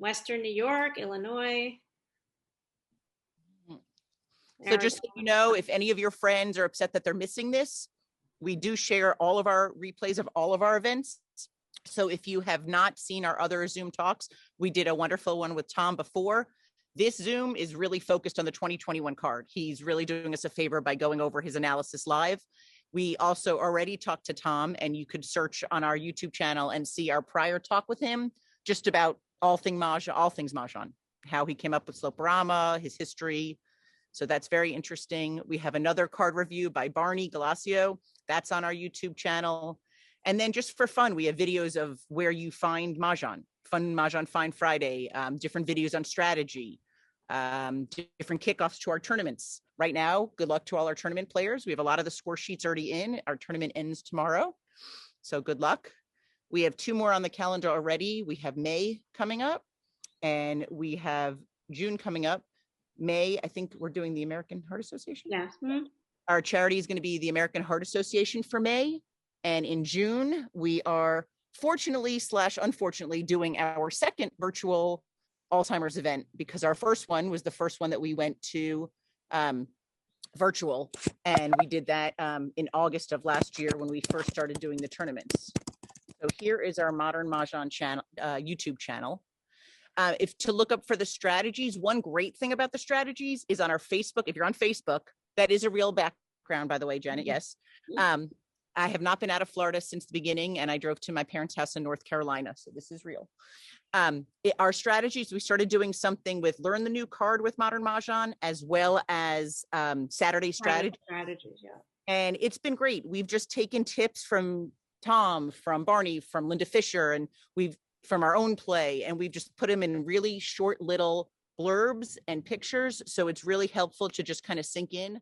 Western New York, Illinois. So just so you know, if any of your friends are upset that they're missing this, we do share all of our replays of all of our events. So if you have not seen our other Zoom talks, we did a wonderful one with Tom before. This Zoom is really focused on the 2021 card. He's really doing us a favor by going over his analysis live. We also already talked to Tom, and you could search on our YouTube channel and see our prior talk with him, just about all things Mahjong, how he came up with Sloperama, his history. So that's very interesting. We have another card review by Barney Galacio. That's on our YouTube channel. And then just for fun, we have videos of where you find Mahjong, fun Mahjong Find Friday, different videos on strategy, different kickoffs to our tournaments. Right now, good luck to all our tournament players. We have a lot of the score sheets already in. Our tournament ends tomorrow, so good luck. We have 2 more on the calendar already. We have May coming up, and we have June coming up. May, I think we're doing the American Heart Association. Yeah. Our charity is going to be the American Heart Association for May. And in June, we are fortunately/unfortunately doing our second virtual Alzheimer's event, because our first one was the first one that we went to virtual. And we did that in August of last year when we first started doing the tournaments. So here is our Modern Mahjong channel, YouTube channel. If to look up for the strategies, one great thing about the strategies is on our Facebook. If you're on Facebook, that is a real background, by the way, Janet. Yes. I have not been out of Florida since the beginning, and I drove to my parents' house in North Carolina. So this is real. Our strategies, we started doing something with Learn the New Card with Modern Mahjong, as well as Saturday strategies. Yeah. And it's been great. We've just taken tips from Tom, from Barney, from Linda Fisher, and from our own play, and we've just put them in really short little blurbs and pictures. So it's really helpful to just kind of sink in.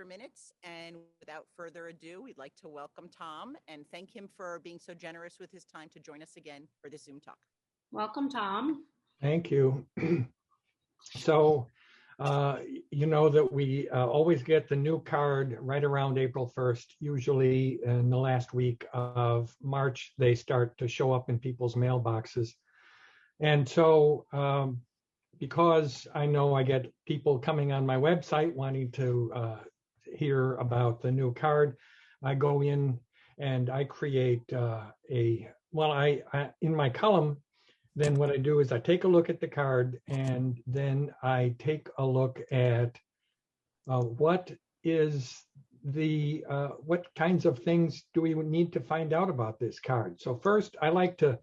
Minutes, and without further ado, we'd like to welcome Tom and thank him for being so generous with his time to join us again for this Zoom talk. Welcome, Tom. Thank you. So You know that we always get the new card right around April 1st. Usually in the last week of March, they start to show up in people's mailboxes. And so because I know I get people coming on my website wanting to hear about the new card, I go in and I create in my column, then what I do is I take a look at the card, and then I take a look at what kinds of things do we need to find out about this card. So first, I like to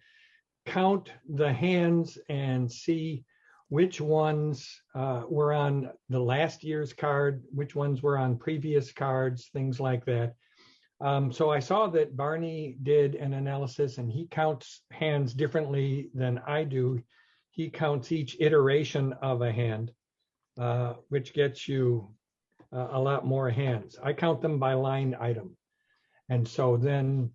count the hands and see which ones were on the last year's card, which ones were on previous cards, things like that. So I saw that Barney did an analysis, and he counts hands differently than I do. He counts each iteration of a hand, which gets you a lot more hands. I count them by line item. And so then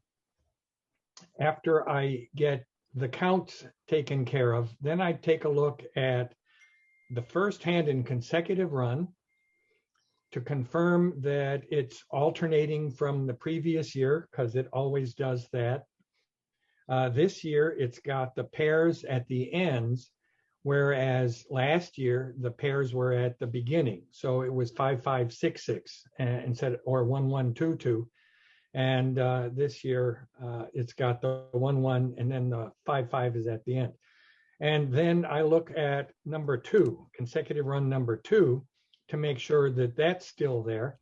after I get the counts taken care of, then I take a look at the first hand in consecutive run to confirm that it's alternating from the previous year, because it always does that. This year, it's got the pairs at the ends, whereas last year, the pairs were at the beginning. So it was 5566 instead, or 1122. And this year, it's got the 11, and then the 55 is at the end. And then I look at number 2, consecutive run number 2, to make sure that that's still there.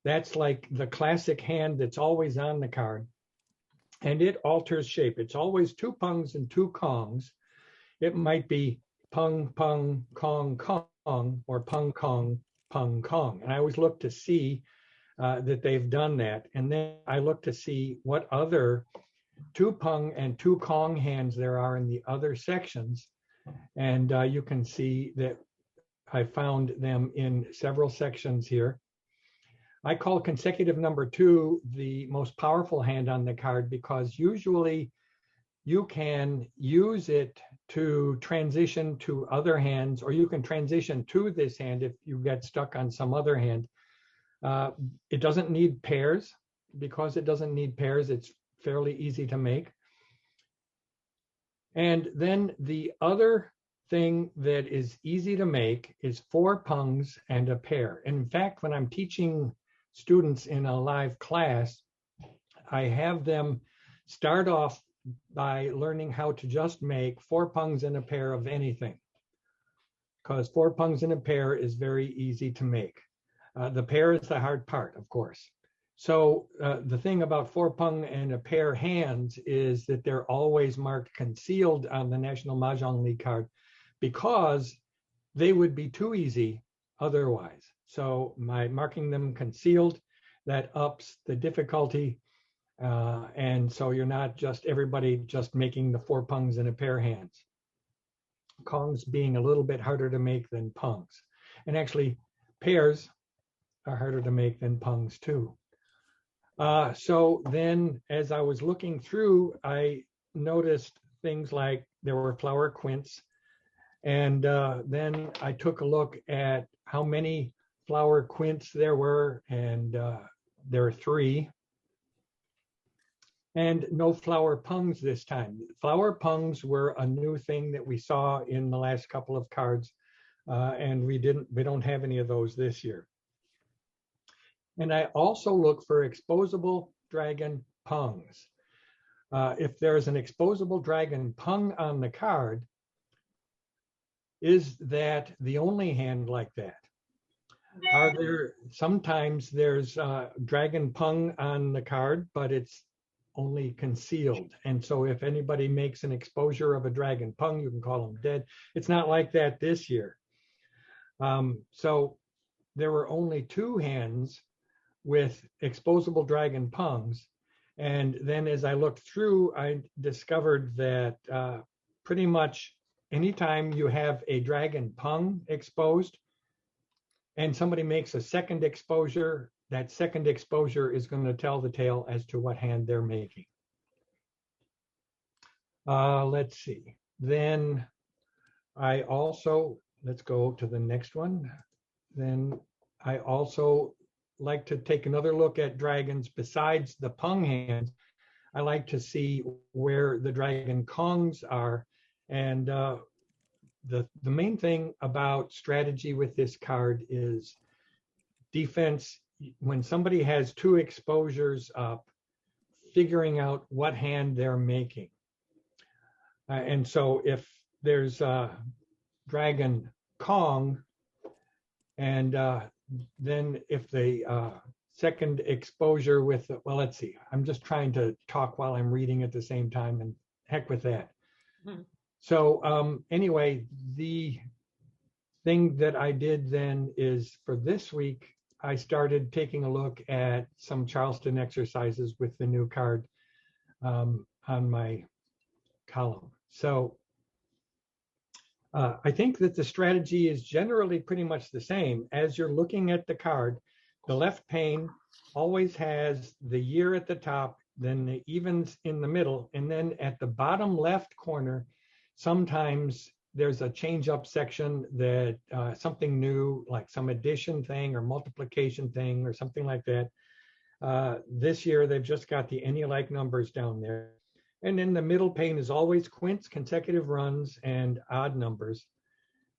That's like the classic hand that's always on the card. And it alters shape. It's always 2 pungs and 2 kongs. It might be pung, pung, kong, kong, or pung, kong, pung, kong. And I always look to see that they've done that. And then I look to see what other 2 pung and 2 kong hands there are in the other sections. And you can see that I found them in several sections here. I call consecutive number 2 the most powerful hand on the card, because usually you can use it to transition to other hands, or you can transition to this hand if you get stuck on some other hand. It doesn't need pairs. Because it doesn't need pairs, it's fairly easy to make. And then the other thing that is easy to make is 4 pungs and a pair. In fact, when I'm teaching students in a live class, I have them start off by learning how to just make 4 pungs and a pair of anything, because 4 pungs and a pair is very easy to make. The pair is the hard part, of course. So the thing about 4 pung and a pair hands is that they're always marked concealed on the National Mahjong League card, because they would be too easy otherwise. So by marking them concealed, that ups the difficulty. And so you're not just everybody just making the 4 pungs and a pair hands. Kongs being a little bit harder to make than pungs. And actually, pairs are harder to make than pungs too. So then as I was looking through, I noticed things like there were flower quints. And then I took a look at how many flower quints there were, and there are 3. And no flower pungs this time. Flower pungs were a new thing that we saw in the last couple of cards, and we don't have any of those this year. And I also look for exposable dragon pungs. If there's an exposable dragon pung on the card, is that the only hand like that? Are there, sometimes there's dragon pung on the card, but it's only concealed. And so if anybody makes an exposure of a dragon pung, you can call them dead. It's not like that this year. So there were only 2 hands with exposable dragon pungs. And then as I looked through, I discovered that pretty much anytime you have a dragon pung exposed and somebody makes a second exposure, that second exposure is going to tell the tale as to what hand they're making. Let's see. Then I also, let's go to the next one. then I also like to take another look at dragons besides the Pung hands. I like to see where the dragon Kongs are. And the main thing about strategy with this card is defense. When somebody has two exposures up, figuring out what hand they're making. And so if there's Dragon Kong, and then if the second exposure with, well, let's see, I'm just trying to talk while I'm reading at the same time, and heck with that. Mm-hmm. So anyway, the thing that I did then is for this week, I started taking a look at some Charleston exercises with the new card on my column. So I think that the strategy is generally pretty much the same. As you're looking at the card, the left pane always has the year at the top, then the evens in the middle, and then at the bottom left corner, sometimes there's a change up section that something new, like some addition thing or multiplication thing or something like that. This year, they've just got the any-like numbers down there. And then the middle pane is always quints, consecutive runs, and odd numbers.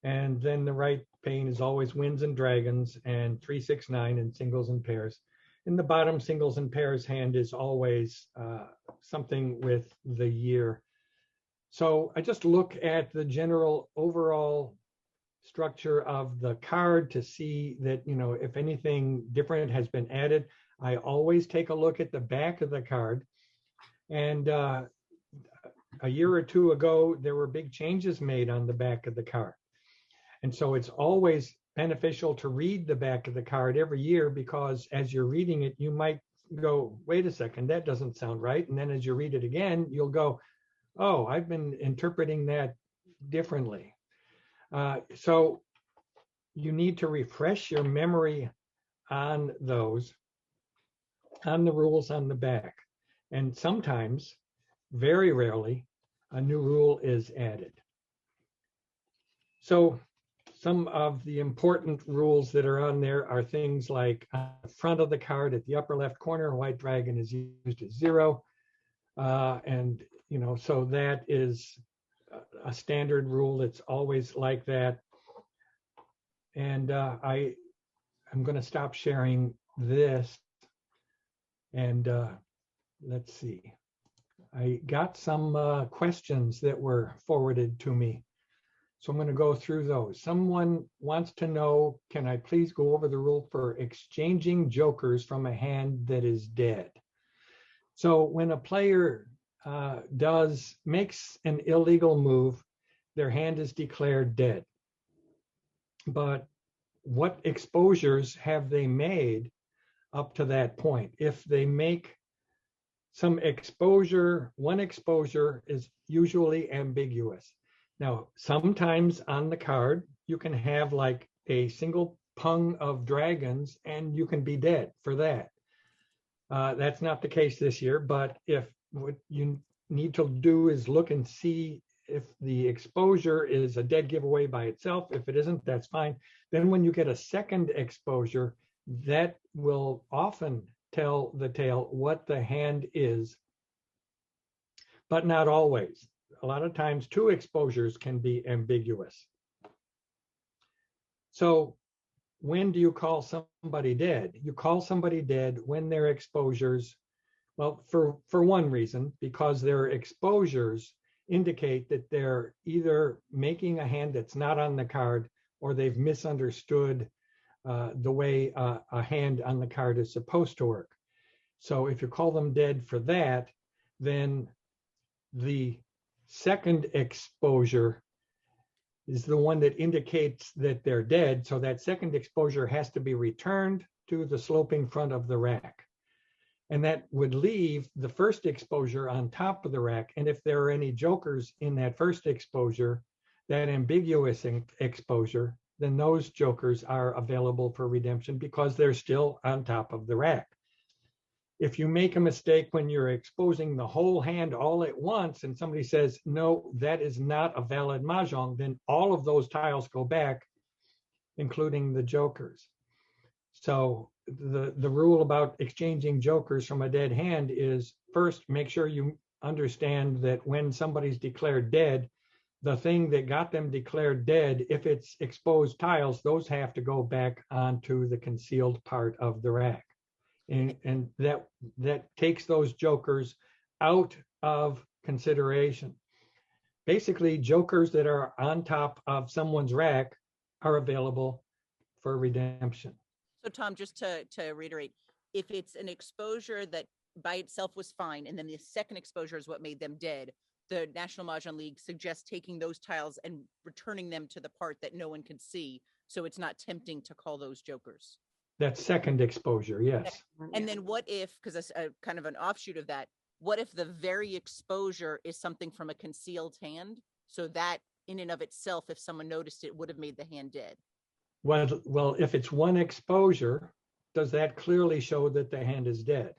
And then the right pane is always wins and dragons, and 3, 6, 9, and singles and pairs. And the bottom singles and pairs hand is always something with the year. So I just look at the general overall structure of the card to see that, you know, if anything different has been added. I always take a look at the back of the card. And a year or two ago, there were big changes made on the back of the card. And so it's always beneficial to read the back of the card every year, because as you're reading it, you might go, wait a second, that doesn't sound right. And then as you read it again, you'll go, oh, I've been interpreting that differently. So you need to refresh your memory on those, on the rules on the back. And sometimes, very rarely, a new rule is added. So some of the important rules that are on there are things like on the front of the card at the upper left corner, a white dragon is used as 0. And, you know, so that is a standard rule. It's always like that. And I'm going to stop sharing this. And let's see. I got some questions that were forwarded to me. So I'm going to go through those. Someone wants to know, can I please go over the rule for exchanging jokers from a hand that is dead? So when a player makes an illegal move, their hand is declared dead. But what exposures have they made up to that point? If they make some exposure, one exposure is usually ambiguous. Now, sometimes on the card, you can have like a single pung of dragons and you can be dead for that. That's not the case this year, but if what you need to do is look and see if the exposure is a dead giveaway by itself. If it isn't, that's fine. Then when you get a second exposure, that will often tell the tale what the hand is, but not always. A lot of times, 2 exposures can be ambiguous. So when do you call somebody dead? You call somebody dead when their exposures, well, for one reason, because their exposures indicate that they're either making a hand that's not on the card, or they've misunderstood the way a hand on the card is supposed to work. So if you call them dead for that, then the second exposure is the one that indicates that they're dead. So that second exposure has to be returned to the sloping front of the rack. And that would leave the first exposure on top of the rack. And if there are any jokers in that first exposure, that ambiguous exposure, then those jokers are available for redemption because they're still on top of the rack. If you make a mistake when you're exposing the whole hand all at once and somebody says, no, that is not a valid Mahjong, then all of those tiles go back including the jokers. So the rule about exchanging jokers from a dead hand is, first, make sure you understand that when somebody's declared dead, the thing that got them declared dead, if it's exposed tiles, those have to go back onto the concealed part of the rack. And that takes those jokers out of consideration. Basically, jokers that are on top of someone's rack are available for redemption. So Tom, just to reiterate, if it's an exposure that by itself was fine, and then the second exposure is what made them dead, the National Mahjong League suggests taking those tiles and returning them to the part that no one can see, so it's not tempting to call those jokers. That second exposure, yes. And then what if, because that's a kind of an offshoot of that, what if the very exposure is something from a concealed hand? So that in and of itself, if someone noticed it, would have made the hand dead. Well, if it's one exposure, does that clearly show that the hand is dead?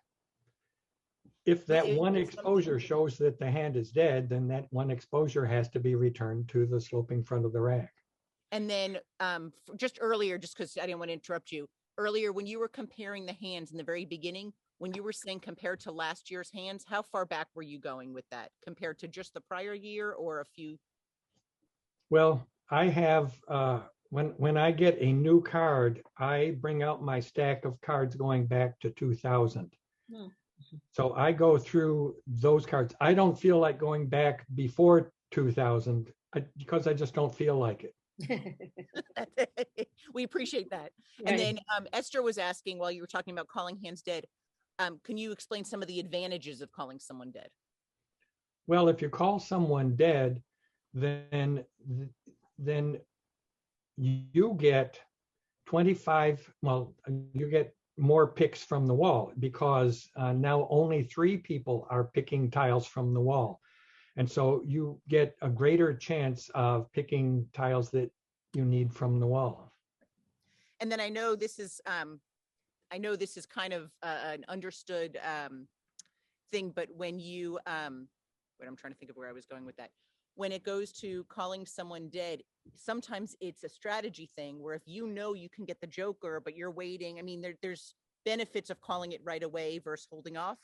If that one exposure shows that the hand is dead, then that one exposure has to be returned to the sloping front of the rack. And then just earlier, just because I didn't want to interrupt you, earlier when you were comparing the hands in the very beginning, when you were saying compared to last year's hands, how far back were you going with that? Compared to just the prior year or a few? Well, I have, when I get a new card, I bring out my stack of cards going back to 2000. So I go through those cards. I don't feel like going back before 2000 because I just don't feel like it. We appreciate that. Right. And then Esther was asking while you were talking about calling hands dead, can you explain some of the advantages of calling someone dead? Well, if you call someone dead, then you get 25, well, you get more picks from the wall, because now only 3 people are picking tiles from the wall. And so you get a greater chance of picking tiles that you need from the wall. And then I know this is kind of an understood thing, but when you, wait, I'm trying to think of where I was going with that. When it goes to calling someone dead, sometimes it's a strategy thing where if you know you can get the joker, but you're waiting, I mean, there's benefits of calling it right away versus holding off.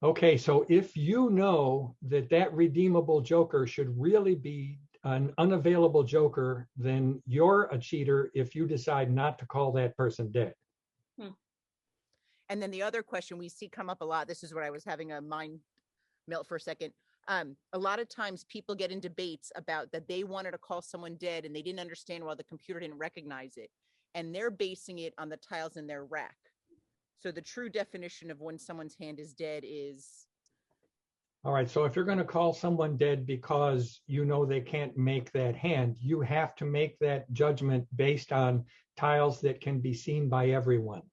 Okay, so if you know that that redeemable joker should really be an unavailable joker, then you're a cheater if you decide not to call that person dead. And then the other question we see come up a lot, this is what I was having a mind melt for a second. A lot of times people get in debates about that they wanted to call someone dead and they didn't understand why the computer didn't recognize it. And they're basing it on the tiles in their rack. So the true definition of when someone's hand is dead is? All right, so if you're going to call someone dead because you know they can't make that hand, you have to make that judgment based on tiles that can be seen by everyone.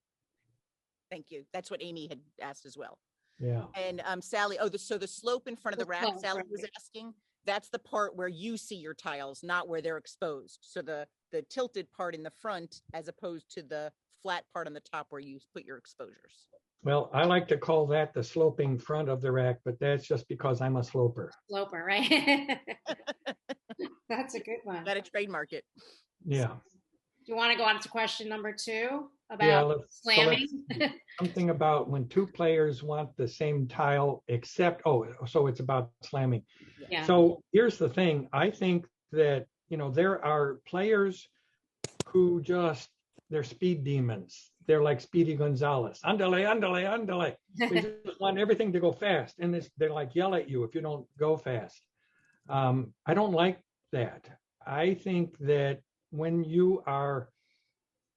Thank you. That's what Amy had asked as well. Yeah. And Sally, so the slope in front of the rack, Sally was asking, that's the part where you see your tiles, not where they're exposed. So the tilted part in the front, as opposed to the flat part on the top where you put your exposures. Well, I like to call that the sloping front of the rack, but that's just because I'm a sloper. Sloper, right? That's a good one. Got to trademark it. Yeah. Do you want to go on to question number 2 about slamming? Something about when 2 players want the same tile, except, so it's about slamming. Yeah. So here's the thing. I think that, there are players who they're speed demons. They're like Speedy Gonzalez. Andale, andale, andale. They just want everything to go fast. And they like yell at you if you don't go fast. I don't like that. I think that when you are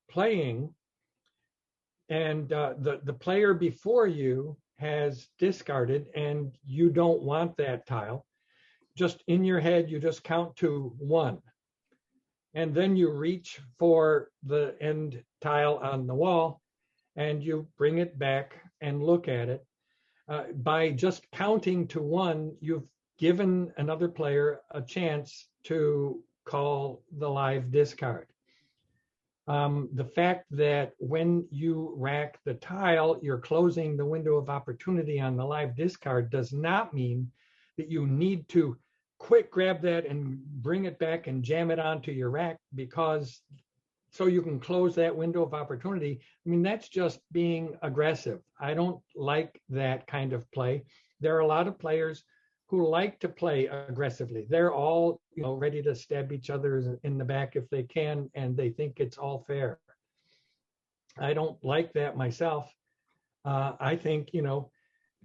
playing and the player before you has discarded and you don't want that tile, just in your head, you just count to 1. And then you reach for the end tile on the wall and you bring it back and look at it. By just counting to 1, you've given another player a chance to call the live discard. The fact that when you rack the tile, you're closing the window of opportunity on the live discard does not mean that you need to quick grab that and bring it back and jam it onto your rack because so you can close that window of opportunity. I mean, that's just being aggressive. I don't like that kind of play. There are a lot of players who like to play aggressively. They're all, ready to stab each other in the back if they can, and they think it's all fair. I don't like that myself. I think,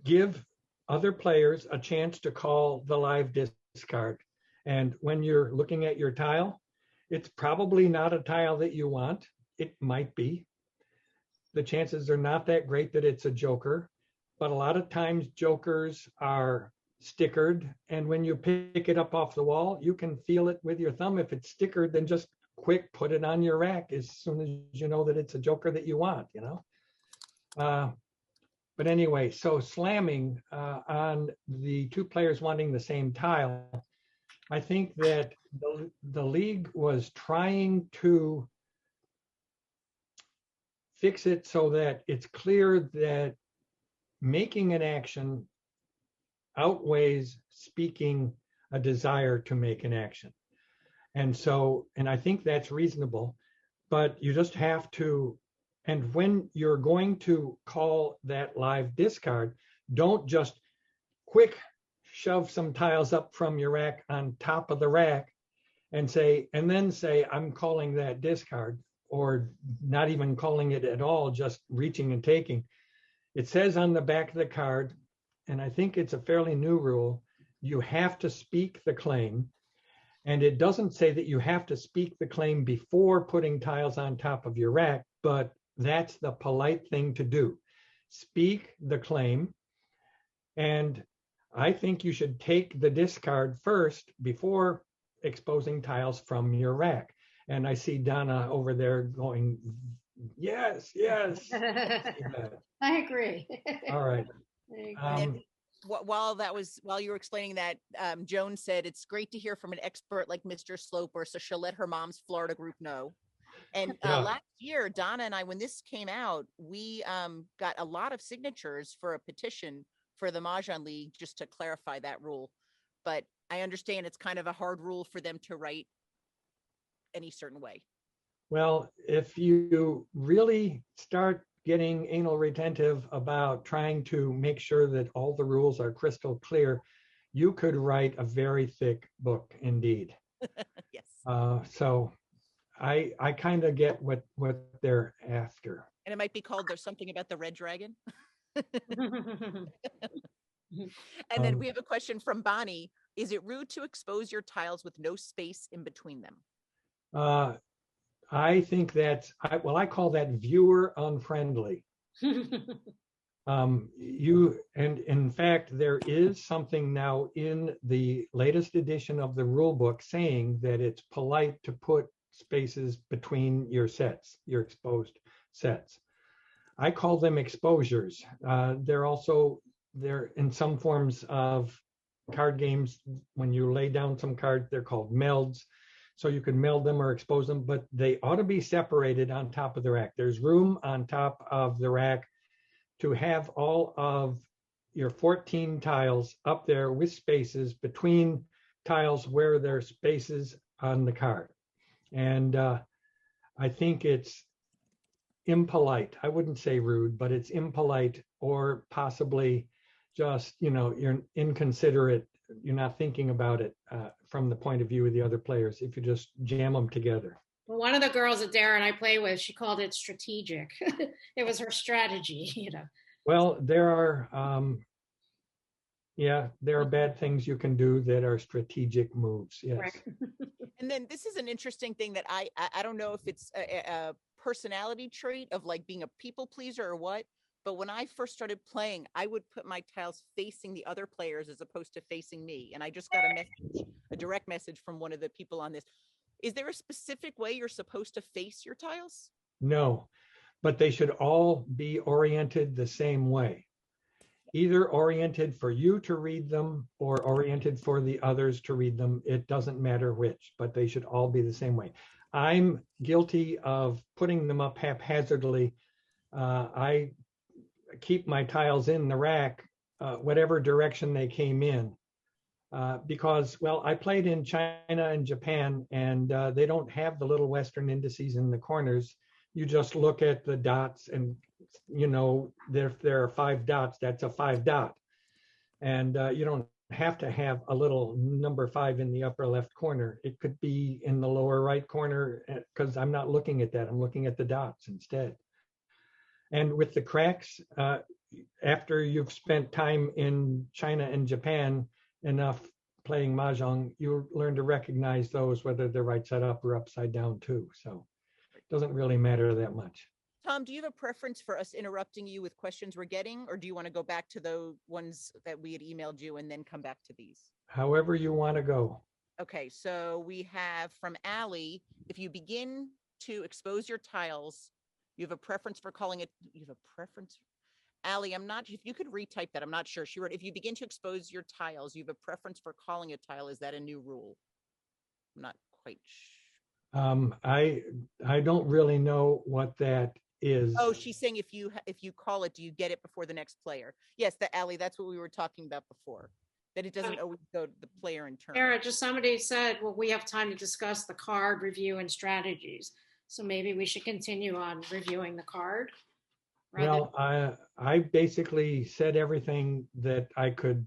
give other players a chance to call the live discard. And when you're looking at your tile, it's probably not a tile that you want. It might be. The chances are not that great that it's a joker, but a lot of times jokers are stickered. And when you pick it up off the wall, you can feel it with your thumb. If it's stickered, then just quick put it on your rack as soon as you know that it's a joker that you want, But anyway, so slamming on the two players wanting the same tile, I think that the league was trying to fix it so that it's clear that making an action outweighs speaking a desire to make an action. And I think that's reasonable, but you just have to, and when you're going to call that live discard, don't just quick shove some tiles up from your rack on top of the rack and then say, I'm calling that discard, or not even calling it at all, just reaching and taking. It says on the back of the card, and I think it's a fairly new rule, you have to speak the claim. And it doesn't say that you have to speak the claim before putting tiles on top of your rack, but that's the polite thing to do. Speak the claim. And I think you should take the discard first before exposing tiles from your rack. And I see Donna over there going, yes. I agree. All right. While you were explaining that, Joan said, it's great to hear from an expert like Mr. Sloper, so she'll let her mom's Florida group know. And last year, Donna and I, when this came out, we got a lot of signatures for a petition for the Mahjong League just to clarify that rule. But I understand it's kind of a hard rule for them to write any certain way. Well, if you really start getting anal retentive about trying to make sure that all the rules are crystal clear, you could write a very thick book indeed. Yes. So I kind of get what they're after. And it might be called There's Something About the Red Dragon. And then we have a question from Bonnie. Is it rude to expose your tiles with no space in between them? I think I call that viewer unfriendly. And in fact, there is something now in the latest edition of the rule book saying that it's polite to put spaces between your sets, your exposed sets. I call them exposures. They're in some forms of card games. When you lay down some cards, they're called melds. So you can meld them or expose them, but they ought to be separated on top of the rack. There's room on top of the rack to have all of your 14 tiles up there with spaces between tiles where there are spaces on the card. And I think it's impolite. I wouldn't say rude, but it's impolite, or possibly just, you're inconsiderate. You're not thinking about it from the point of view of the other players if you just jam them together. Well, one of the girls that Darren and I play with, she called it strategic. It was her strategy, Well, there are bad things you can do that are strategic moves. Yes. Right. And then this is an interesting thing that I don't know if it's a personality trait of like being a people pleaser or what, but when I first started playing, I would put my tiles facing the other players as opposed to facing me. And I just got a direct message from one of the people on this. Is there a specific way you're supposed to face your tiles? No, but they should all be oriented the same way. Either oriented for you to read them or oriented for the others to read them. It doesn't matter which, but they should all be the same way. I'm guilty of putting them up haphazardly. I keep my tiles in the rack, whatever direction they came in. because, well, I played in China and Japan, and they don't have the little Western indices in the corners. You just look at the dots, and you know, if there are 5 dots, that's a 5 dot. And you don't have to have a little number 5 in the upper left corner. It could be in the lower right corner, because I'm not looking at that. I'm looking at the dots instead. And with the cracks, after you've spent time in China and Japan enough playing Mahjong, you learn to recognize those, whether they're right side up or upside down too. So it doesn't really matter that much. Tom, do you have a preference for us interrupting you with questions we're getting, or do you want to go back to the ones that we had emailed you and then come back to these? However you want to go. Okay, so we have from Allie, if you begin to expose your tiles, you have a preference for calling it, you have a preference? Allie, I'm not, if you could retype that, I'm not sure. She wrote, if you begin to expose your tiles, you have a preference for calling a tile. Is that a new rule? I'm not quite sure. I don't really know what that is. Oh, she's saying if you call it, do you get it before the next player? Yes, Allie, that's what we were talking about before. That it doesn't always go to the player in turn. Sarah, just somebody said, well, we have time to discuss the card review and strategies. So maybe we should continue on reviewing the card. Well, I basically said everything that I could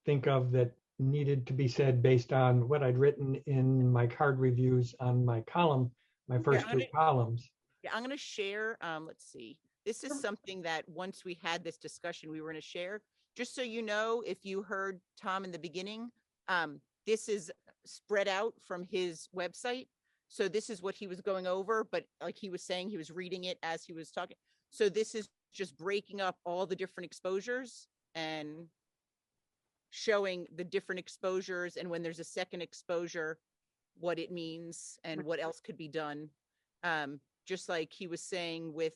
think of that needed to be said based on what I'd written in my card reviews on my column, my first 2 columns. Yeah, I'm going to share. Let's see. This is something that once we had this discussion, we were going to share. Just so you know, if you heard Tom in the beginning, this is spread out from his website. So this is what he was going over, but like he was saying, he was reading it as he was talking. So this is just breaking up all the different exposures and showing the different exposures, and when there's a second exposure, what it means and what else could be done. Just like he was saying with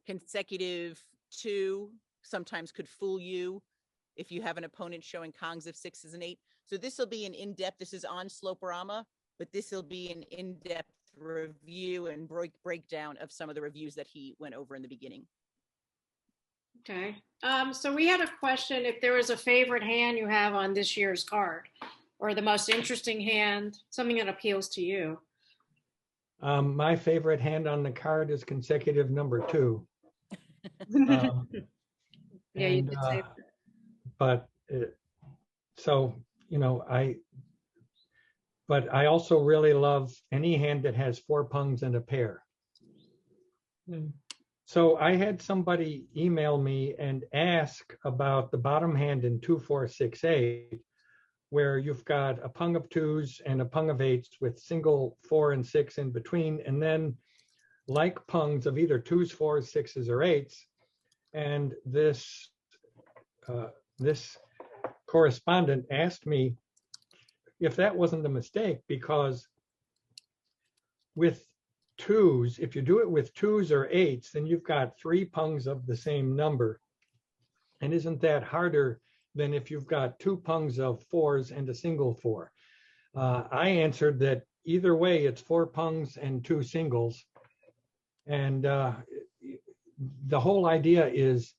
consecutive 2 sometimes could fool you if you have an opponent showing Kongs of 6s and 8. So this will be an in-depth, this is on Sloperama, but this will be an in-depth review and breakdown of some of the reviews that he went over in the beginning. Okay. So we had a question if there was a favorite hand you have on this year's card, or the most interesting hand, something that appeals to you. My favorite hand on the card is consecutive number 2. Yeah, you did say that. But so, you know, but I also really love any hand that has 4 pungs and a pair. So I had somebody email me and ask about the bottom hand in 2, 4, 6, 8, where you've got a pung of 2s and a pung of 8s with single 4 and 6 in between, and then like pungs of either 2s, 4s, 6s, or 8s. And this correspondent asked me if that wasn't a mistake, because with 2s, if you do it with 2s or 8s, then you've got 3 pungs of the same number. And isn't that harder than if you've got 2 pungs of 4s and a single 4? I answered that either way, it's 4 pungs and 2 singles. And the whole idea is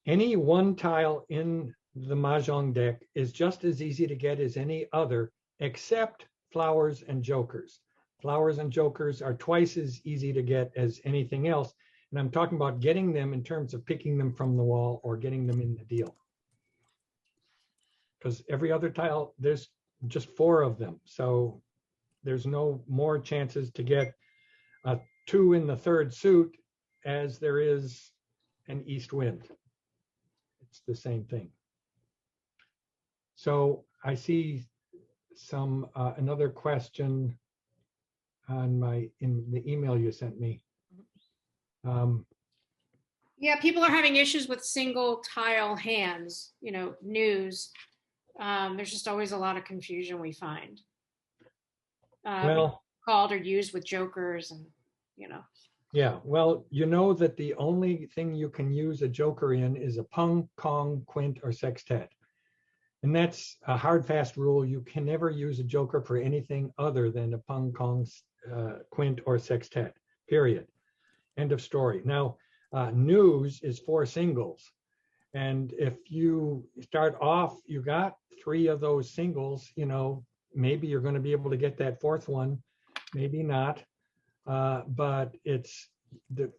any one tile in the Mahjong deck is just as easy to get as any other, except flowers and jokers. Flowers and jokers are twice as easy to get as anything else. And I'm talking about getting them in terms of picking them from the wall or getting them in the deal. Because every other tile, there's just 4 of them. So there's no more chances to get a 2 in the 3rd suit as there is an east wind. It's the same thing. So I see some another question on in the email you sent me. Yeah, people are having issues with single tile hands, you know, news. There's just always a lot of confusion we find. Well, called or used with jokers and, you know. Yeah, well, you know that the only thing you can use a joker in is a pung, kong, quint, or sextet. And that's a hard, fast rule. You can never use a joker for anything other than a pung, kong, quint, or sextet, period. End of story. Now, news is 4 singles. And if you start off, you got 3 of those singles, maybe you're going to be able to get that 4th one, maybe not. But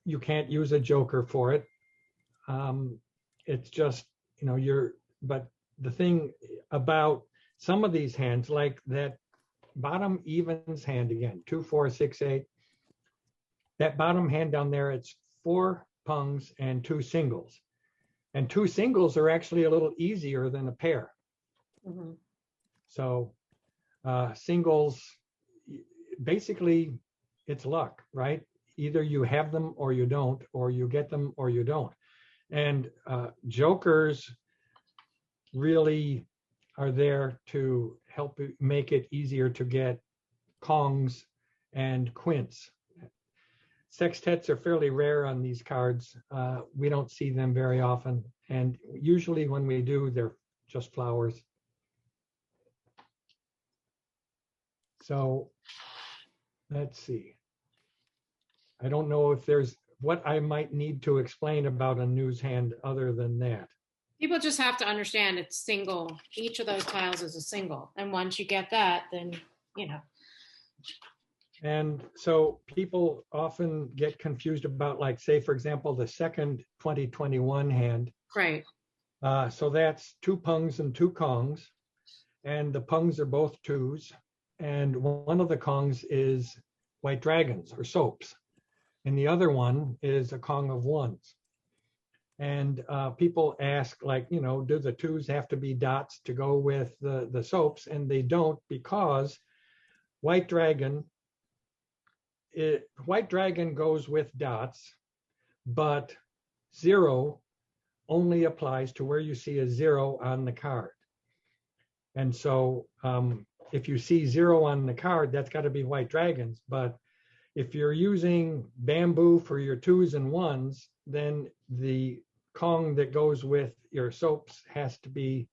you can't use a joker for it. It's just, but the thing about some of these hands, like that bottom evens hand again, 2, 4, 6, 8, that bottom hand down there, it's 4 pungs and 2 singles. And 2 singles are actually a little easier than a pair. Mhm. So singles, basically, it's luck, right? Either you have them or you don't, or you get them or you don't. And jokers really are there to help make it easier to get kongs and quints. Sextets are fairly rare on these cards. We don't see them very often. And usually when we do, they're just flowers. So let's see. I don't know if there's what I might need to explain about a news hand other than that. People just have to understand it's single. Each of those tiles is a single. And once you get that, then, And so people often get confused about, like, say, for example, the second 2021 hand. Right. So that's 2 pungs and 2 kongs. And the pungs are both 2s. And one of the kongs is white dragons or soaps. And the other one is a kong of 1s. And people ask, like, do the 2s have to be dots to go with the soaps? And they don't, because white dragon goes with dots, but 0 only applies to where you see a 0 on the card. And so if you see 0 on the card, that's got to be white dragons. But if you're using bamboo for your 2s and 1s, then the kong that goes with your soaps has to be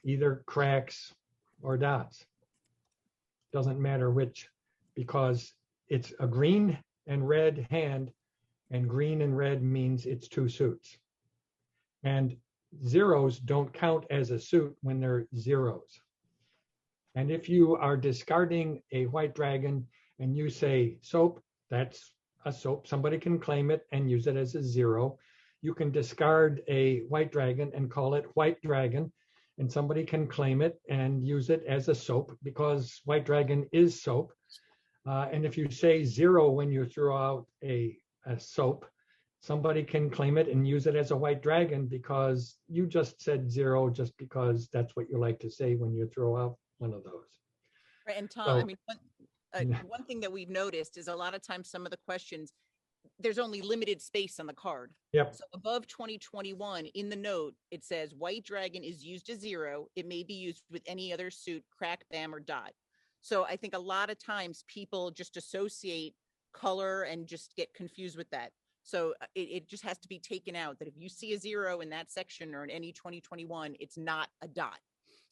either cracks or dots. Doesn't matter which, because it's a green and red hand, and green and red means it's 2 suits. And 0s don't count as a suit when they're 0s. And if you are discarding a white dragon and you say soap, that's a soap. Somebody can claim it and use it as a 0. You can discard a white dragon and call it white dragon, and somebody can claim it and use it as a soap, because white dragon is soap. And if you say 0 when you throw out a soap, somebody can claim it and use it as a white dragon, because you just said 0 just because that's what you like to say when you throw out one of those. Right, and Tom, So, I mean, one thing that we've noticed is a lot of times some of the questions, there's only limited space on the card. Yep. So above 2021 in the note, it says white dragon is used as 0. It may be used with any other suit, crack, bam, or dot. So I think a lot of times people just associate color and just get confused with that. So it just has to be taken out that if you see a 0 in that section or in any 2021, it's not a dot.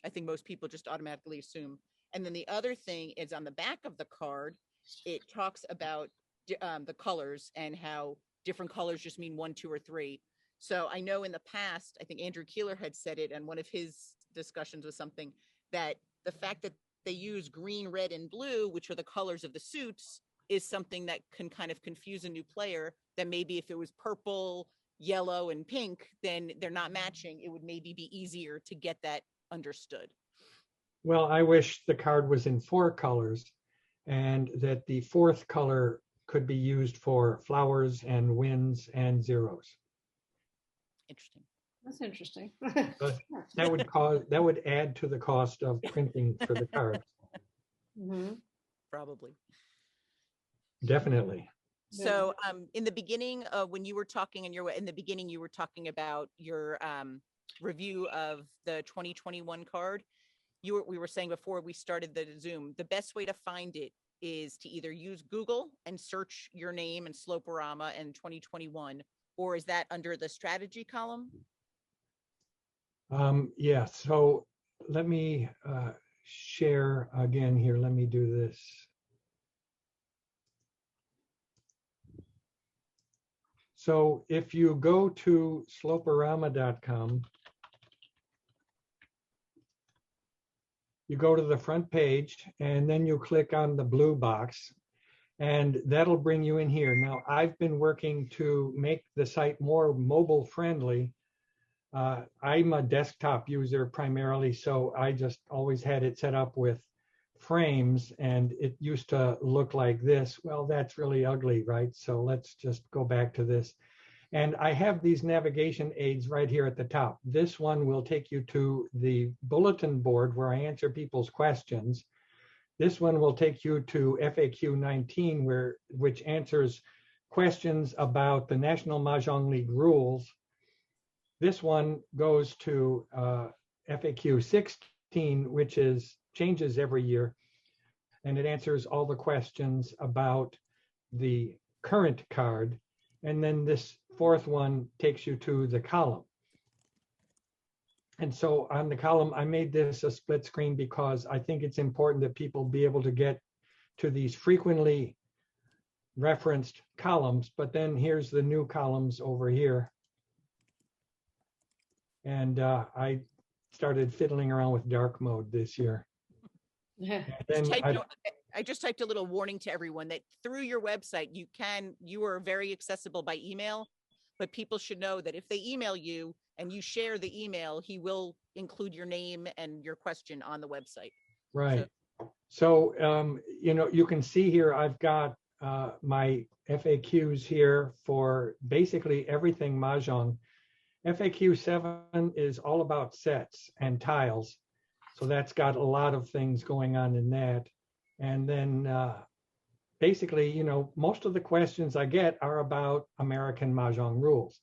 I think most people just automatically assume. And then the other thing is on the back of the card, it talks about the colors and how different colors just mean 1, 2, or 3. So I know in the past, I think Andrew Keeler had said it on one of his discussions with something, that the fact that they use green, red, and blue, which are the colors of the suits, is something that can kind of confuse a new player, that maybe if it was purple, yellow, and pink, then they're not matching. It would maybe be easier to get that understood. Well, I wish the card was in 4 colors, and that the 4th color could be used for flowers and winds and 0s. Interesting. That's interesting. But that would add to the cost of printing for the card. Mm-hmm. Probably. Definitely. So in the beginning, when you were talking you were talking about your review of the 2021 card. We were saying before we started the Zoom, the best way to find it is to either use Google and search your name and Sloperama and 2021, or is that under the strategy column? Yeah, so let me share again here. Let me do this. So if you go to sloperama.com, you go to the front page and then you click on the blue box and that'll bring you in here. Now, I've been working to make the site more mobile friendly. I'm a desktop user primarily, so I just always had it set up with frames and it used to look like this. Well, that's really ugly, right? So let's just go back to this. And I have these navigation aids right here at the top. This one will take you to the bulletin board where I answer people's questions. This one will take you to FAQ 19, which answers questions about the National Mahjong League rules. This one goes to FAQ 16, which changes every year, and it answers all the questions about the current card. And then this fourth one takes you to the column. And so on the column, I made this a split screen because I think it's important that people be able to get to these frequently referenced columns. But then here's the new columns over here. And I started fiddling around with dark mode this year. I just typed a little warning to everyone that through your website, you are very accessible by email, but people should know that if they email you and you share the email, he will include your name and your question on the website. Right. So you can see here, I've got my FAQs here for basically everything Mahjong. FAQ 7 is all about sets and tiles. So that's got a lot of things going on in that. And then basically, most of the questions I get are about American Mahjong rules.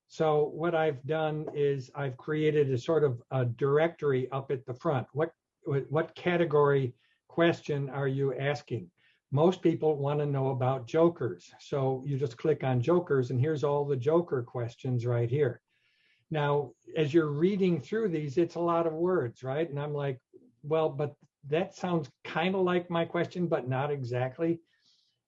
So what I've done is I've created a sort of a directory up at the front. What category question are you asking? Most people want to know about jokers. So you just click on jokers and here's all the joker questions right here. Now, as you're reading through these, it's a lot of words, right? And I'm like, well, but that sounds kind of like my question, but not exactly.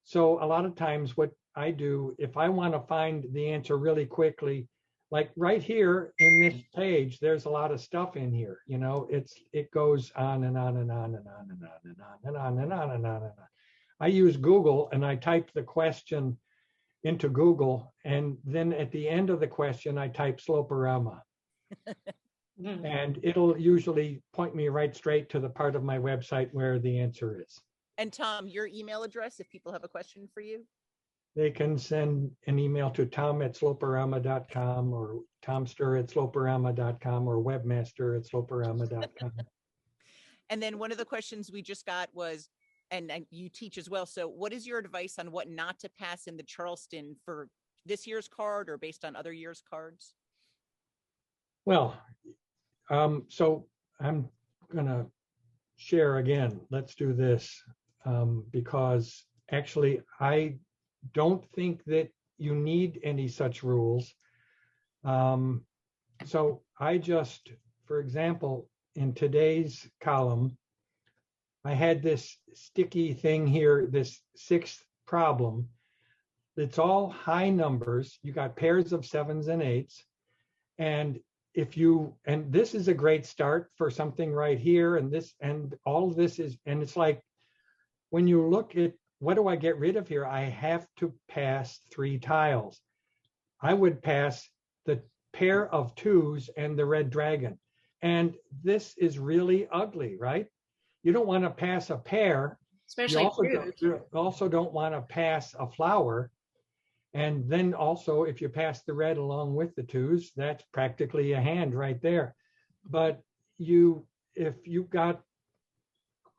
So a lot of times what I do, if I want to find the answer really quickly, like right here in this page, there's a lot of stuff in here. It goes on and on and on and on and on and on and on and on and on and on. I use Google and I type the question into Google, and then at the end of the question, I type Sloperama. And it'll usually point me right straight to the part of my website where the answer is. And Tom, your email address, if people have a question for you? They can send an email to tom@sloperama.com or tomster@sloperama.com or webmaster@sloperama.com. And then one of the questions we just got was, and you teach as well, so what is your advice on what not to pass in the Charleston for this year's card or based on other years' cards? Well, so I'm going to share again. Let's do this because actually I don't think that you need any such rules. So I just, for example, in today's column, I had this sticky thing here, this sixth problem. It's all high numbers. You got pairs of 7s and 8s. And this is a great start for something right here. And all of this is, and it's like, when you look at what do I get rid of here? I have to pass 3 tiles. I would pass the pair of 2s and the red dragon. And this is really ugly, right? You don't want to pass a pair. Especially you also don't want to pass a flower. And then also, if you pass the red along with the 2s, that's practically a hand right there. But if you've got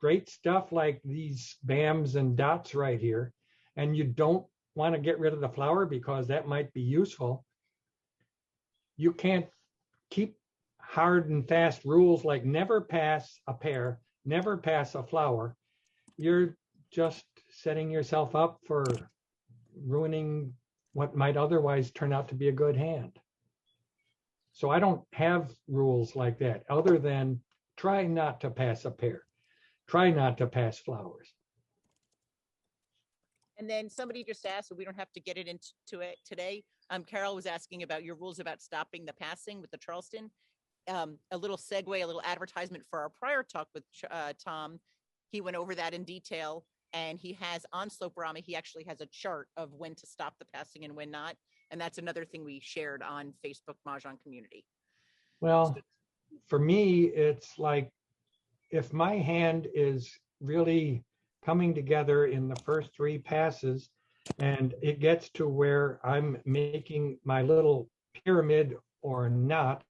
great stuff like these bams and dots right here, and you don't want to get rid of the flower because that might be useful, you can't keep hard and fast rules like never pass a pair, never pass a flower. You're just setting yourself up for ruining what might otherwise turn out to be a good hand. So I don't have rules like that other than try not to pass a pair, try not to pass flowers. And then somebody just asked, so we don't have to get it into it today, Carol was asking about your rules about stopping the passing with the Charleston. A little segue, a little advertisement for our prior talk with Tom. He went over that in detail, and he has on Slope-O-Rama, he actually has a chart of when to stop the passing and when not. And that's another thing we shared on Facebook Mahjong community. Well, for me, it's like if my hand is really coming together in the first 3 passes and it gets to where I'm making my little pyramid or not,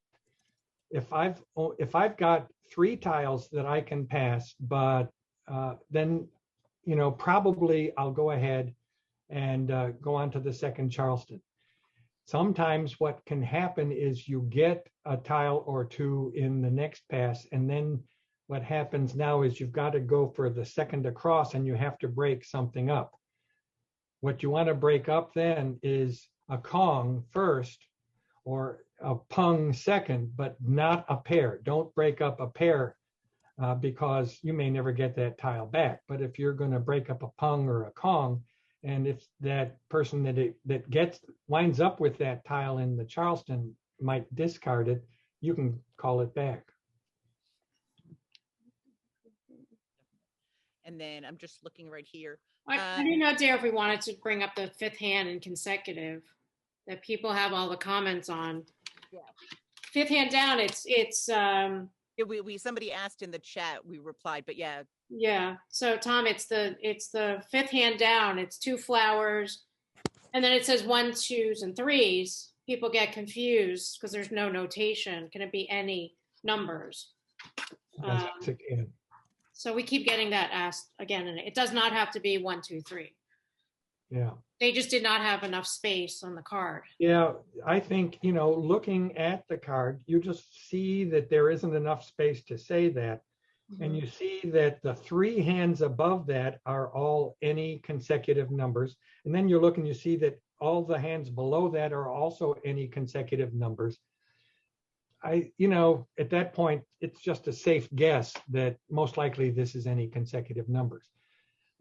if I've got 3 tiles that I can pass, but then, probably I'll go ahead and go on to the second Charleston. Sometimes what can happen is you get a tile or 2 in the next pass, and then what happens now is you've got to go for the second across and you have to break something up. What you want to break up then is a Kong first or a Pung second, but not a pair. Don't break up a pair because you may never get that tile back. But if you're going to break up a Pung or a Kong, and if that person that winds up with that tile in the Charleston might discard it, you can call it back. And then I'm just looking right here. I didn't know, Dare, if we wanted to bring up the 5th hand in consecutive that people have all the comments on. Yeah. 5th hand down, it's somebody asked in the chat, we replied, but yeah. Yeah. So Tom, it's the 5th hand down. It's 2 flowers, and then it says 1, 2s, and 3s. People get confused because there's no notation. Can it be any numbers? So we keep getting that asked again, and it does not have to be 1, 2, 3. Yeah. They just did not have enough space on the card. Yeah, I think, looking at the card, you just see that there isn't enough space to say that. Mm-hmm. And you see that the 3 hands above that are all any consecutive numbers. And then you look and you see that all the hands below that are also any consecutive numbers. At that point, it's just a safe guess that most likely this is any consecutive numbers.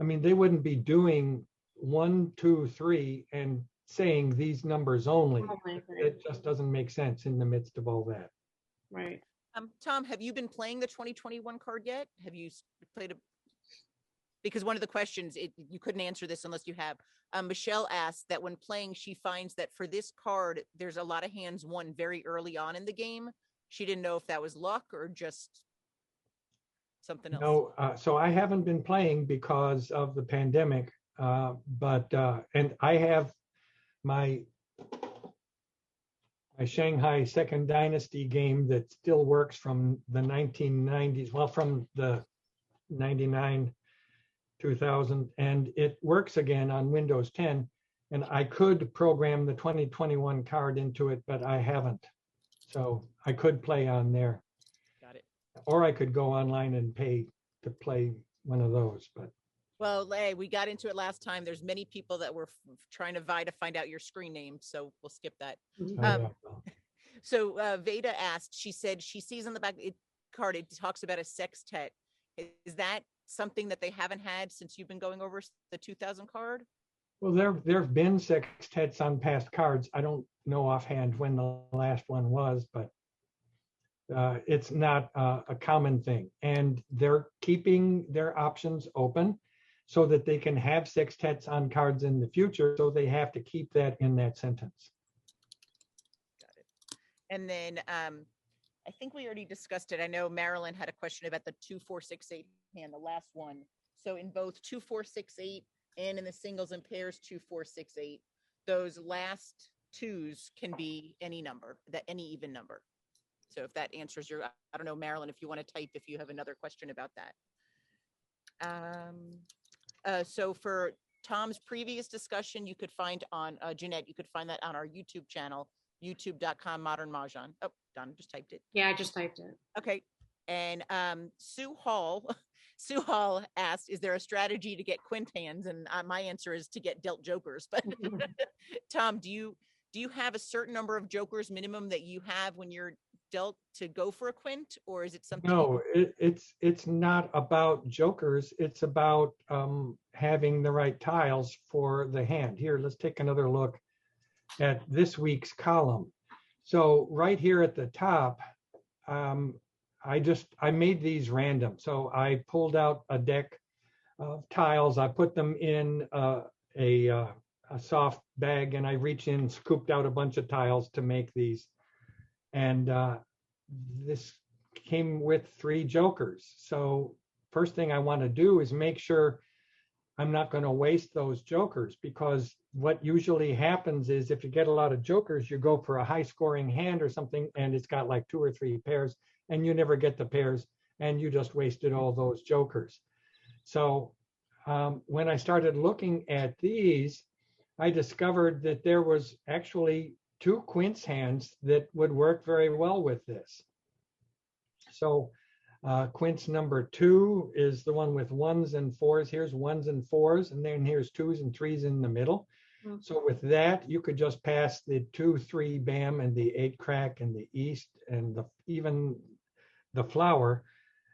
I mean, they wouldn't be doing 1, 2, 3 and saying these numbers only. It just doesn't make sense in the midst of all that. Right. Tom, have you been playing the 2021 card yet? Have you played because one of the questions, you couldn't answer this unless you have. Michele asked that when playing, she finds that for this card, there's a lot of hands won very early on in the game. She didn't know if that was luck or just something else. No, so I haven't been playing because of the pandemic, but I have my Shanghai Second Dynasty game that still works from the 1990s, well, from the 99, 2000, and it works again on Windows 10. And I could program the 2021 card into it, but I haven't. So I could play on there. Got it. Or I could go online and pay to play one of those, but. Well, hey, we got into it last time. There's many people that were trying to vie to find out your screen name, so we'll skip that. So Veda asked, she said she sees on the back card, it talks about a sextet. Is that something that they haven't had since you've been going over the 2000 card? Well, there have been sextets on past cards. I don't know offhand when the last one was, but it's not a common thing. And they're keeping their options open so that they can have sextets on cards in the future. So they have to keep that in that sentence. Got it. And then I think we already discussed it. I know Marilyn had a question about the 2, 4, 6, 8 hand, the last one. So in both 2, 4, 6, 8 and in the singles and pairs 2, 4, 6, 8, those last 2s can be any number, any even number. So if that answers your, I don't know, Marilyn, if you want to type, if you have another question about that. So for Tom's previous discussion, you could find on, Jeanette, you could find that on our YouTube channel, youtube.com Modern Mahjong. Oh, Donna just typed it. Yeah, I just typed it. Okay. And Sue Hall asked, is there a strategy to get Quint hands? And my answer is to get dealt jokers. But Tom, do you have a certain number of jokers minimum that you have when you're dealt to go for a Quint, or is it something? No, it's not about jokers. It's about having the right tiles for the hand. Here, let's take another look at this week's column. So right here at the top, I made these random. So I pulled out a deck of tiles. I put them in a soft bag, and I reached in, scooped out a bunch of tiles to make these. And this came with 3 jokers. So first thing I want to do is make sure I'm not going to waste those jokers, because what usually happens is if you get a lot of jokers, you go for a high scoring hand or something, and it's got like 2 or 3 pairs, and you never get the pairs, and you just wasted all those jokers. So when I started looking at these, I discovered that there was actually 2 quints hands that would work very well with this. So quints number 2 is the one with 1s and 4s. Here's 1s and 4s, and then here's 2s and 3s in the middle. Mm-hmm. So with that, you could just pass the 2-3 bam and the 8 crack and the east and even the flower,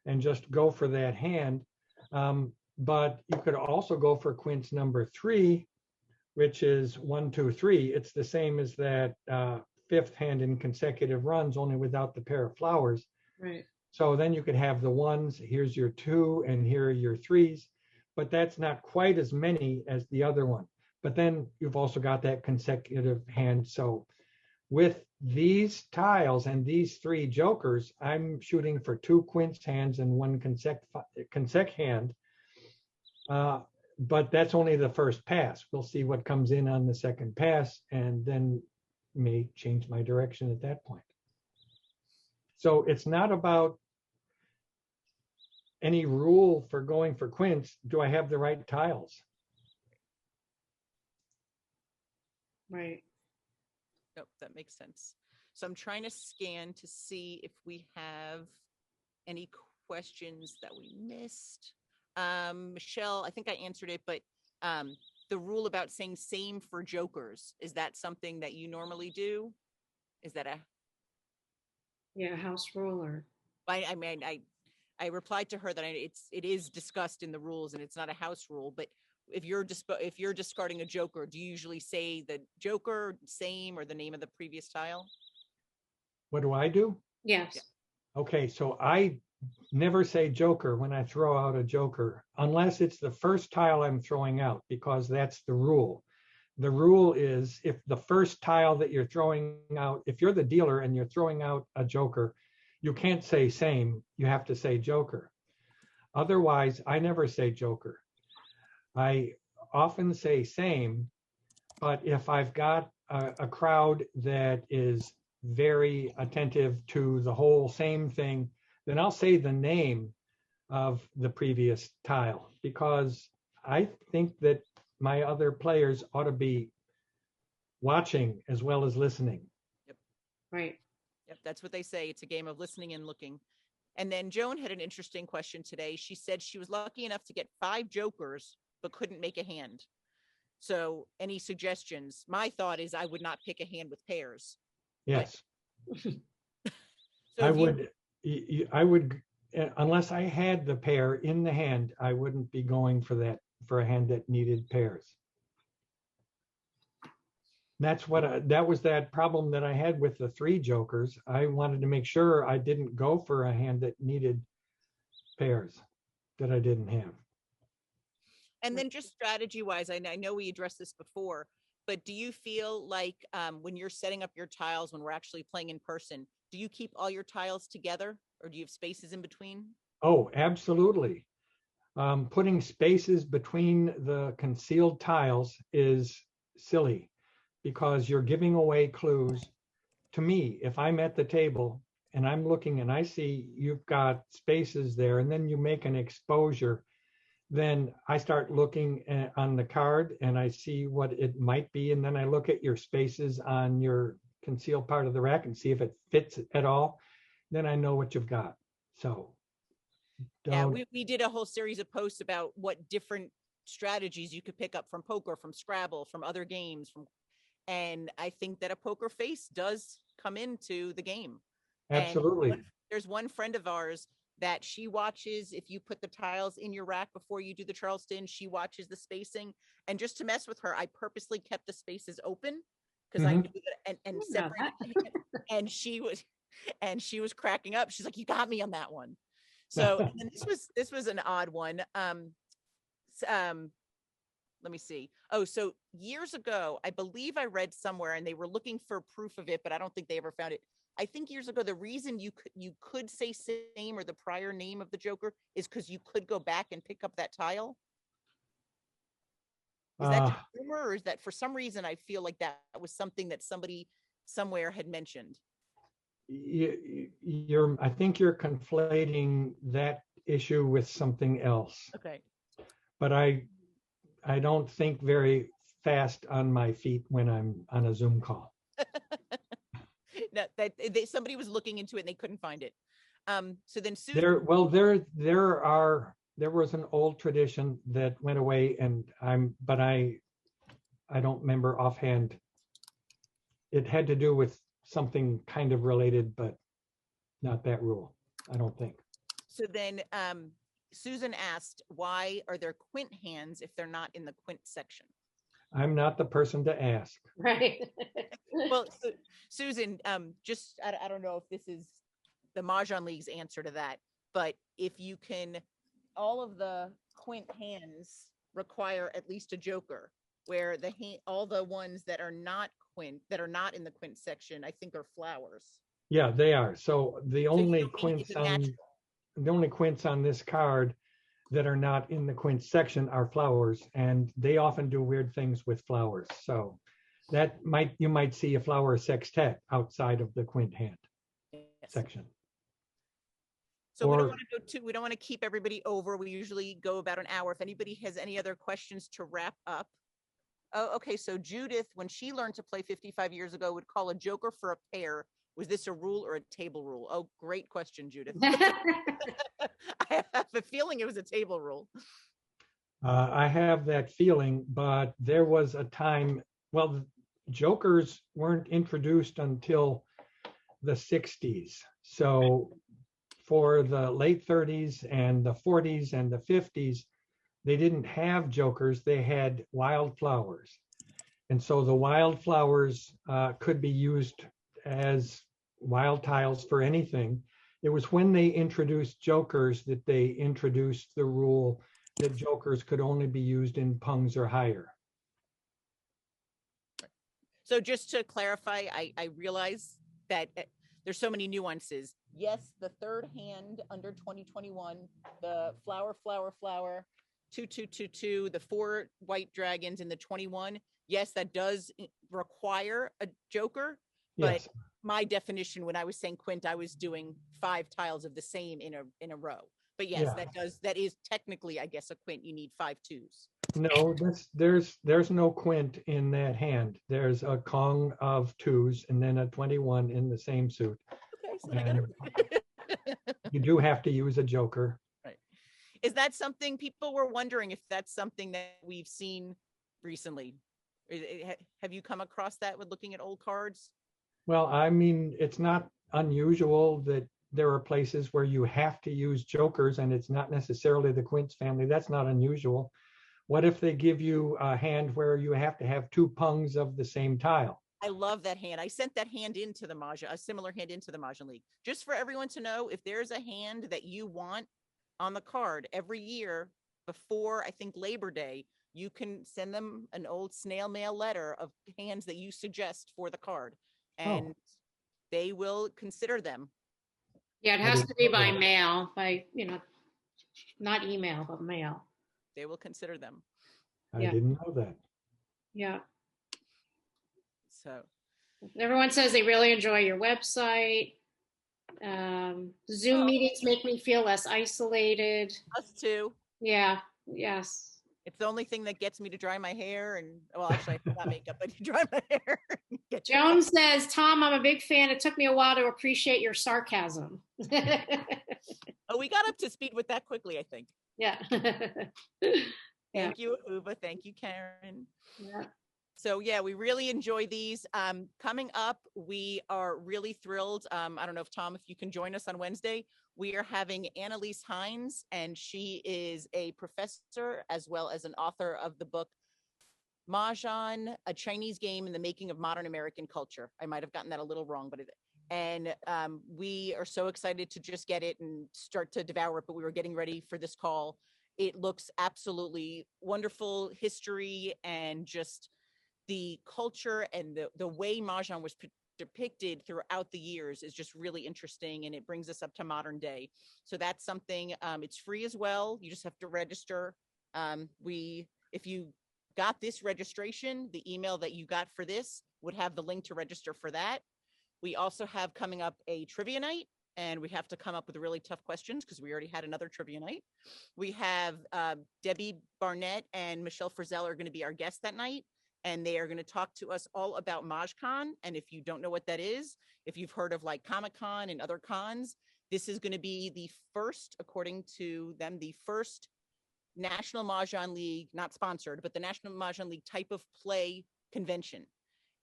and just go for that hand. But you could also go for quints number 3, which is 1, 2, 3. It's the same as that 5th hand in consecutive runs, only without the pair of flowers. Right. So then you could have the 1s, here's your 2, and here are your 3s, but that's not quite as many as the other one. But then you've also got that consecutive hand. So with these tiles and these 3 jokers, I'm shooting for 2 quints hands and 1 consec hand. But that's only the first pass. We'll see what comes in on the second pass, and then may change my direction at that point. So it's not about any rule for going for quints. Do I have the right tiles? Right. Nope, that makes sense. So I'm trying to scan to see if we have any questions that we missed. Michele, I think I answered it, but the rule about saying same for jokers, is that something that you normally do? Is that a house rule? Or I mean, I replied to her that it is discussed in the rules and it's not a house rule, but if you're discarding a joker, do you usually say the joker, same, or the name of the previous tile? What do I do? Yes. Yeah. Okay, so I never say joker when I throw out a joker, unless it's the first tile I'm throwing out, because that's the rule. The rule is if the first tile that you're throwing out, if you're the dealer and you're throwing out a joker, you can't say same, you have to say joker. Otherwise, I never say joker. I often say same, but if I've got a crowd that is very attentive to the whole same thing, then I'll say the name of the previous tile, because I think that my other players ought to be watching as well as listening. Yep. Right. Yep, that's what they say. It's a game of listening and looking. And then Joan had an interesting question today. She said she was lucky enough to get 5 jokers, but couldn't make a hand. So any suggestions? My thought is I would not pick a hand with pairs. Yes. So I would, unless I had the pair in the hand, I wouldn't be going for a hand that needed pairs. That's what that was that problem that I had with the 3 jokers. I wanted to make sure I didn't go for a hand that needed pairs that I didn't have. And then just strategy wise, I know we addressed this before, but do you feel like when you're setting up your tiles, when we're actually playing in person, do you keep all your tiles together, or do you have spaces in between? Oh, absolutely. Putting spaces between the concealed tiles is silly, because you're giving away clues. To me, if I'm at the table and I'm looking and I see you've got spaces there, and then you make an exposure, then I start looking on the card and I see what it might be. And then I look at your spaces on your concealed part of the rack and see if it fits at all. Then I know what you've got. So yeah, we did a whole series of posts about what different strategies you could pick up from poker, from Scrabble, from other games, and I think that a poker face does come into the game. Absolutely. And there's one friend of ours that she watches if you put the tiles in your rack before you do the Charleston, she watches the spacing. And just to mess with her, I purposely kept the spaces open because I Mhm. knew that and know separate and she was cracking up. She's like, you got me on that one. So and then this was an odd one. Let me see. Oh, so years ago, I believe I read somewhere and they were looking for proof of it, but I don't think they ever found it. I think years ago, the reason you could say same or the prior name of the Joker is because you could go back and pick up that tile. Is that just rumor, or is that for some reason I feel like that was something that somebody somewhere had mentioned? I think you're conflating that issue with something else. Okay. But I don't think very fast on my feet when I'm on a Zoom call. No, somebody was looking into it and they couldn't find it. So then Susan. There was an old tradition that went away, and I don't remember offhand. It had to do with something kind of related, but not that rule, I don't think. So then Susan asked, why are there Quint hands if they're not in the Quint section? I'm not the person to ask. Right. Well, Susan, just I don't know if this is the Mahjong League's answer to that, but if you can, all of the Quint hands require at least a Joker, where all the ones that are not Quint, that are not in the Quint section, I think are flowers. Yeah, they are. So the only Quints on this card that are not in the Quint section are flowers, and they often do weird things with flowers. So you might see a flower sextet outside of the Quint hand section. So we don't want to we don't want to keep everybody over. We usually go about an hour. If anybody has any other questions to wrap up. Oh, okay. So Judith, when she learned to play 55 years ago, would call a Joker for a pair. Was this a rule or a table rule? Oh, great question, Judith. I have a feeling it was a table rule. I have that feeling, but there was a time, well, Jokers weren't introduced until the 60s. So for the late 30s and the 40s and the 50s, they didn't have Jokers, they had wildflowers. And so the wildflowers could be used as wild tiles for anything. It was when they introduced Jokers that they introduced the rule that Jokers could only be used in pungs or higher. So just to clarify, I realize that there's so many nuances. Yes, the third hand under 2021, the flower, 2222, the 4 white dragons in the 21. Yes, that does require a Joker, but yes. My definition when I was saying Quint, I was doing 5 tiles of the same in a row. But yes, yeah. that is technically, I guess, a Quint. You need 5 twos. No, there's no Quint in that hand. There's a Kong of 2s and then a 21 in the same suit. Okay, so I got you do have to use a Joker. Right. Is that something people were wondering if that's something that we've seen recently? Have you come across that with looking at old cards? Well, I mean, it's not unusual that there are places where you have to use Jokers and it's not necessarily the Quints family. That's not unusual. What if they give you a hand where you have to have 2 pungs of the same tile? I love that hand. I sent that hand into the Mahjong, a similar hand into the Mahjong League. Just for everyone to know, if there's a hand that you want on the card every year before, I think, Labor Day, you can send them an old snail mail letter of hands that you suggest for the card. And they will consider them. Yeah, it has to be by mail, not email, but mail. They will consider them. I didn't know that. Yeah. So everyone says they really enjoy your website. Zoom meetings make me feel less isolated. Us too. Yeah. Yes. It's the only thing that gets me to dry my hair actually not makeup, but you dry my hair. Joan says, Tom, I'm a big fan. It took me a while to appreciate your sarcasm. Oh, we got up to speed with that quickly, I think. Yeah. Thank you, Uva. Thank you, Karen. Yeah. So yeah, we really enjoy these. Coming up, we are really thrilled. I don't know if Tom, if you can join us on Wednesday. We are having Annelise Heinz, and she is a professor as well as an author of the book Mahjong, a Chinese game in the making of modern American culture. I might have gotten that a little wrong, but we are so excited to just get it and start to devour it, but we were getting ready for this call. It looks absolutely wonderful, history and just the culture and the way Mahjong was depicted throughout the years is just really interesting, and it brings us up to modern day. So that's something, it's free as well. You just have to register. If you got this registration, the email that you got for this would have the link to register for that. We also have coming up a trivia night, and we have to come up with really tough questions because we already had another trivia night. We have Debbie Barnett and Michele Frizzell are going to be our guests that night, and they are going to talk to us all about MahjCon. And if you don't know what that is, if you've heard of like Comic-Con and other cons, this is going to be the first, according to them, the first National Mahjong League, not sponsored, but the National Mahjong League type of play convention.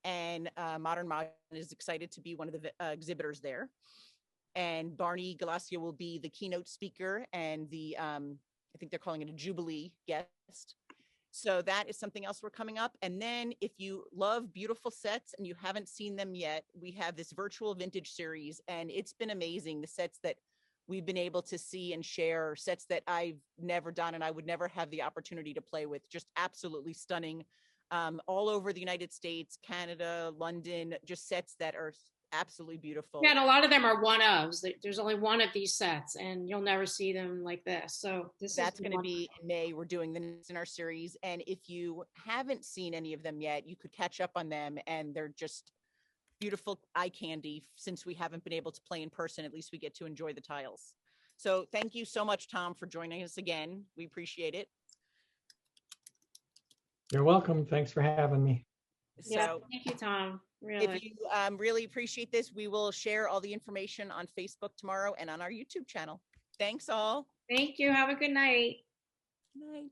And Modern Mahjong is excited to be one of the exhibitors there. And Barney Galacia will be the keynote speaker and the, I think they're calling it a Jubilee guest. So that is something else we're coming up. And then if you love beautiful sets and you haven't seen them yet, we have this virtual vintage series, and it's been amazing. The sets that we've been able to see and share, sets that I've never done and I would never have the opportunity to play with, just absolutely stunning. All over the United States, Canada, London, just sets that are absolutely beautiful. Yeah, and a lot of them are one-ofs. There's only one of these sets, and you'll never see them like this. So that's going to be in May. We're doing this in our series, and if you haven't seen any of them yet, you could catch up on them, and they're just beautiful eye candy. Since we haven't been able to play in person, at least we get to enjoy the tiles. So thank you so much, Tom, for joining us again. We appreciate it. You're welcome. Thanks for having me. Yeah, thank you, Tom. Really. If you really appreciate this, we will share all the information on Facebook tomorrow and on our YouTube channel. Thanks all. Thank you. Have a good night. Good night.